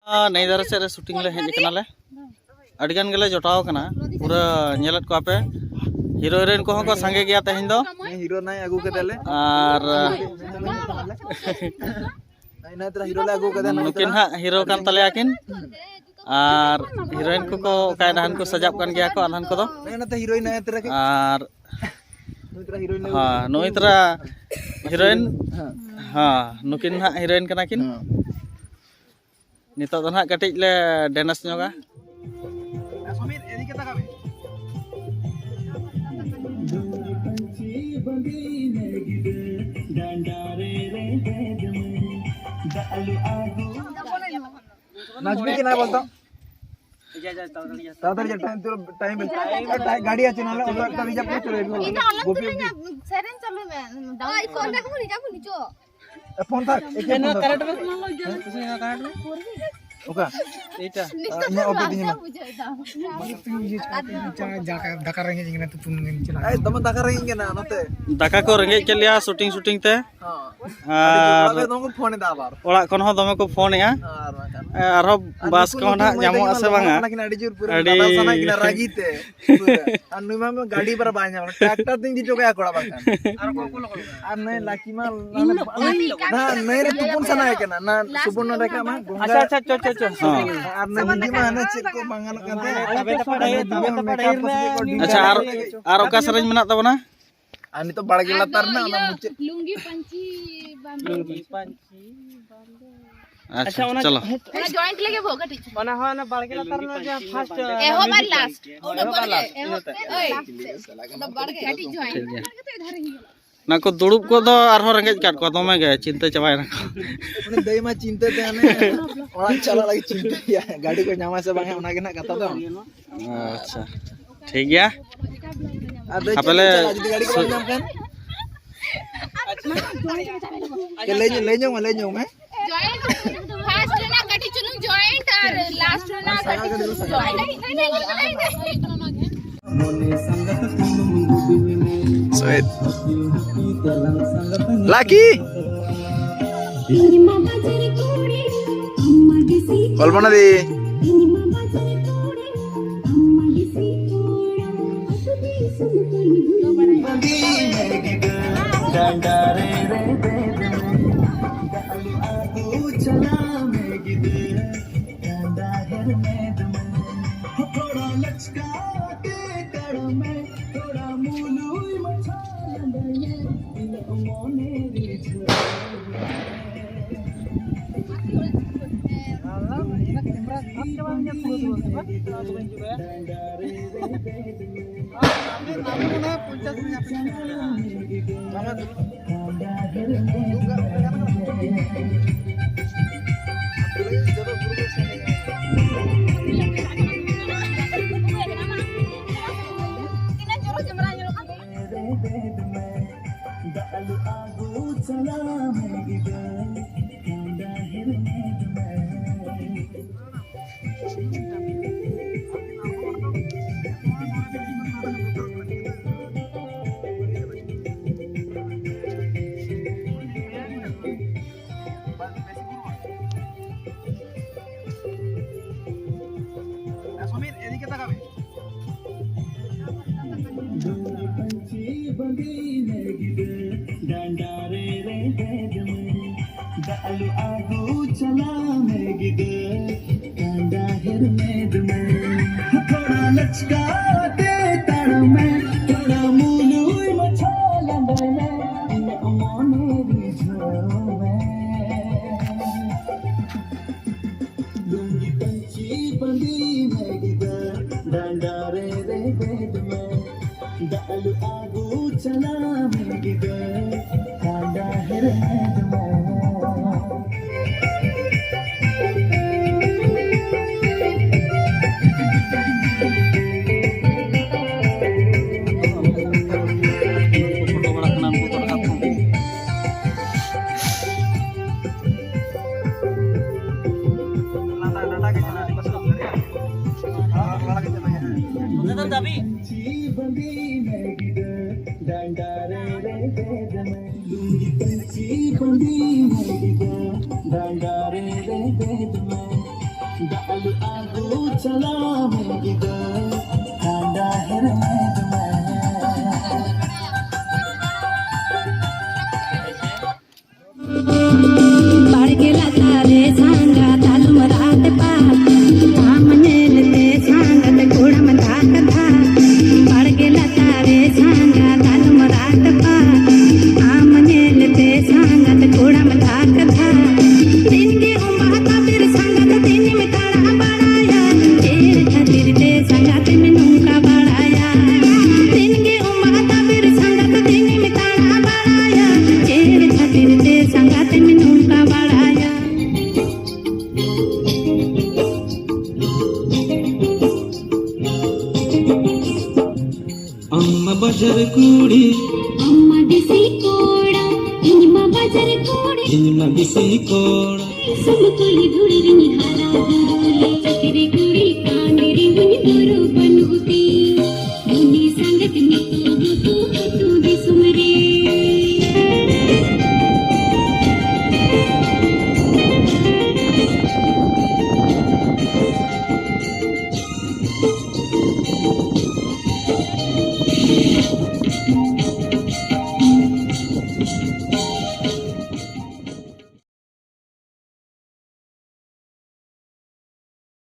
नई दारे से शूटिंग ले हेजनाले अड़िगान गेले जोटाव कना पूरा नेलत को आपे हीरो हिरोइन को को संगे गया तेहिन दो हीरो नाय अगु कदेले और नाय तरा हीरो ले अगु कदे नुकिन हा हीरो कान तले आकिन और हीरोइन को काय दहन को सजाब कान गया को अनहन को दो नते हीरोइन नाय तरा के और तरा हीरोइन हां नोई तरा हीरोइन हां नुकिन हा हीरोइन कना किन नितो तो ना कटिज ले डेनस ᱧᱚᱜᱟ समीर एदिके ताकाबे नाचबी के ना बोलता ताड़ाताड़ी टाइम तो टाइम गाड़ी আছে নালে ওটা একটা রিজার্ভ করে চলে যাবে গোপি সেরেন চলো ডাউন ফোন রাখো রিজার্ভ নিচো ফোন থাক এখানে কারেন্ট বেস না লই যায় কিছু না কারেন্ট ওকা এইটা ইয়া ওকে দিনি মা दाका रेंगे जिंगना तो तुम चला ए तम दाका रेंगे ना नते दाका को रेंगे के लिया शूटिंग शूटिंग ते हां अबे तुमको फोन दे आबार ओड़ा कोन हो दमे को फोन या आरो बस को ना जामो आसे बांगा ना अड़ी जोर पूरा दादा सना किना रागीते और नुमा में गाड़ी पर बा냐 ट्रैक्टर दिन जी जोगा कोड़ा बांगा और को और नहीं लाकी मा ना नहीं रे तुपुन सना है केना ना सुपुन ना रेखा मा अच्छा अच्छा चो चो चो हां और नहीं जी मा ना चेक को बांगा लगा अच्छा आर ओका सरज मेना तबना ani to balage latar na ona muche lungi पंची बांधो अच्छा चलो ओना जॉइंट लेके भोगा ठीक ओना हो ना बालके लातर ना जो फर्स्ट एहो बार लास्ट ओना बार एहो ओए ओना बार के काटी जॉइंट ना को दुड़ुब को दो आरो रेंगेज काट को दमे गे चिंता चबाय ना को उन्हें दई मा चिंता ते आने ओड़ा चला लगी चिंता या गाड़ी को न्यामा से बांगे ओना के ना कथा दो अच्छा ठीक गया आपले गाड़ी को नाम kan के ले जाओ मैं जॉइंट फर्स्ट ना काटी चुनु जॉइंट और लास्ट ना काटी चुनु जॉइंट sweet lucky कल्पना दी समीर एदिके ताकाबे बाळगेला तारे सांगा तालू मरात पा आमनेल ते सांगत घोडा मधात धा बाळगेला तारे सांगा तालू मरात पा आमनेल ते सांगत घोडा मधात धा तिनगे उंबाता फिर सांगत तिनी में ताड़ा बाळाया तेर खातिर ते सांगत में नुका बाळाया तिनगे उंबाता फिर सांगत तिनी में ताड़ा बाळाया तेर खातिर ते सांगत में नुका बाळाया अम्मा बजर कुड़ी अम्मा बिसी कोड़ा इनमा बाजार कोड़े इनमा बिसी कोड़ा सब कोली धुड़ी निहारा